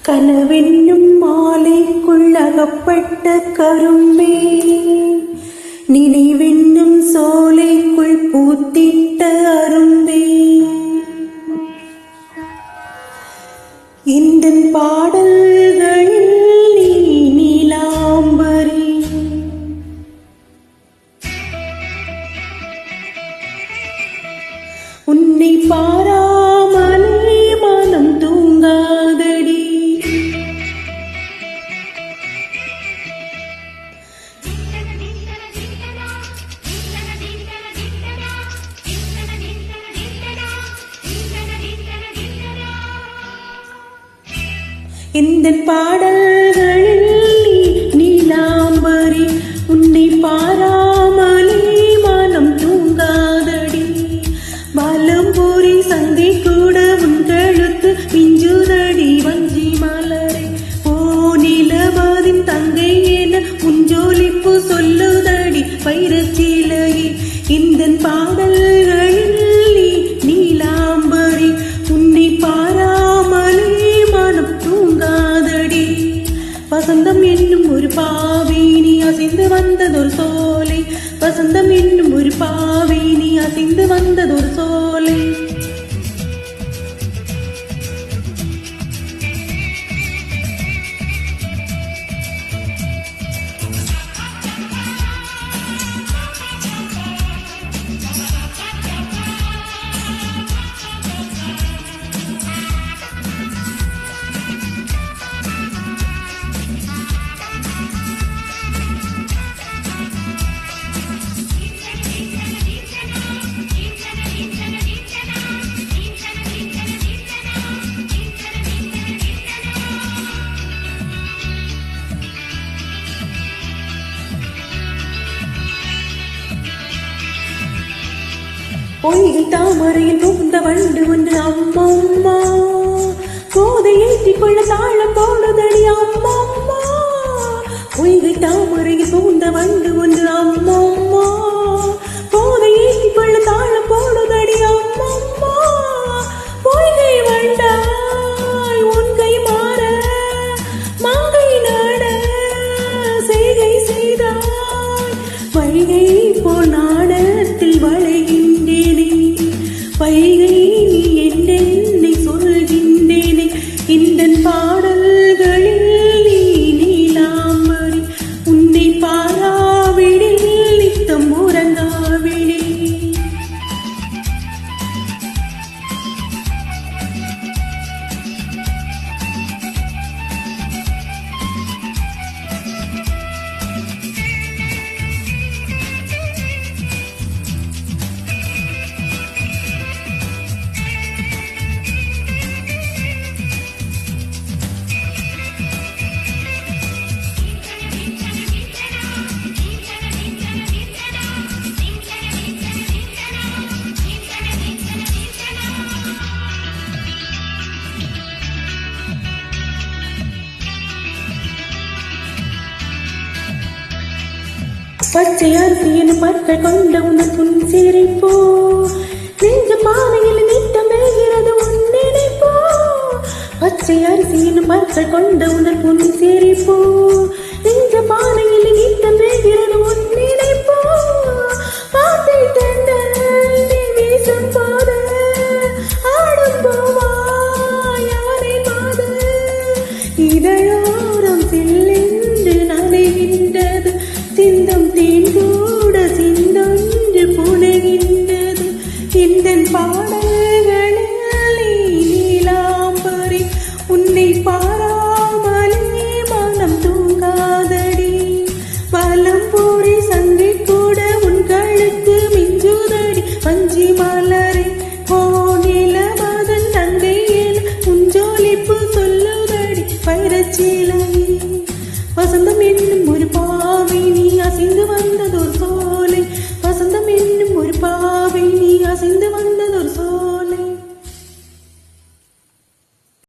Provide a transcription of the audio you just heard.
கனவென்னும் மாலைக்குள் அகப்பட்ட கரும்பே, நினைவென்னும் சோலைக்குள் பூத்திட்ட அரும்பே, இந்த பாடல்களில் நீ நீலாம்பரி, உன்னை பாராமலே மனம் தூங்காதடி. இந்த பாடல்களில் நீ நீலாம்பரி, உன்னை பாராமலே மனம் தூங்காதடி. பாலம்பூரி சந்தை கூட உன் கழுத்து மிஞ்சுதடி வஞ்சி மலரை. ஓ நிலவாதின் தங்கை என உன் ஜோலிப்பு சொல்லுதடி வைரச்சிலையே. இந்த பாடல்களில் நீ நீலாம்பரி, உன்னை பாராமலே மனம் தூங்காதடி. வசந்தம் என்னும் ஒரு பாவை நீ அசைந்து வந்ததொரு சோலை, வசந்தம் என்னும் ஒரு பாவை நீ அசைந்து வந்ததொரு சோலை. பொய்கை தாமரையில் புகுந்த வண்டு ஒன்று அம்மம்மா, கோதை ஏற்றிக் கொள்ள தாளம் போடுதடி அம்மம்மா. பொய்கை தாமரையில் புகுந்த வண்டு ஒன்று அம்மம்மா, கோதை ஏற்றிக் கொள்ள தாளம் போடுதடி அம்மம்மா. பொய்கை வண்டாய் உன்கை மாற மங்கை நாட செய்கை செய்தாய், வைகை போல் நாடத்தில் வளைகின்றேனே, வைகை நீ என்னென்னை சொல்கின்றேனே. இந்த பாடல்களில் நீ நீலாம்பரி, உன்னை பாராவிடில் நித்தம் உறங்காவிடில். பச்சை அரிசியின் பற்கள் கொண்ட உன் புன் சிரிப்போ, நெஞ்ச பானையில் நித்தம் பெறுகிறது உன் நினைப்போ. பச்சை அரிசியின் பற்கள் கொண்ட உன் புன் சிரிப்போ, நெஞ்ச பானையில் நித்தம் பெறுகிறது உன் நினைப்போ. பாட்டை தந்த நீ வீசும் போது ஆடும் போவாய் யானை மாத, இதழோரம் சில்லென்று நனைகின்றது சிந்தம் தேன் கூட சிந்தொன்று புனைகின்றது. இந்த பாடல்களில் நீ நீலாம்பரி, உன்னை பாராமலே மனம் தூங்காதடி. பாலம்பூரி சந்தை கூட உன் கழுத்து மிஞ்சுதடி வஞ்சி மலரை. ஓ நிலவாதன் தங்கை என உன் ஜோலிப்பு சொல்லுதடி வைரச்சிலையே. வசந்தம் என்னும் ஒரு பாவை நீ அசைந்து வந்ததொரு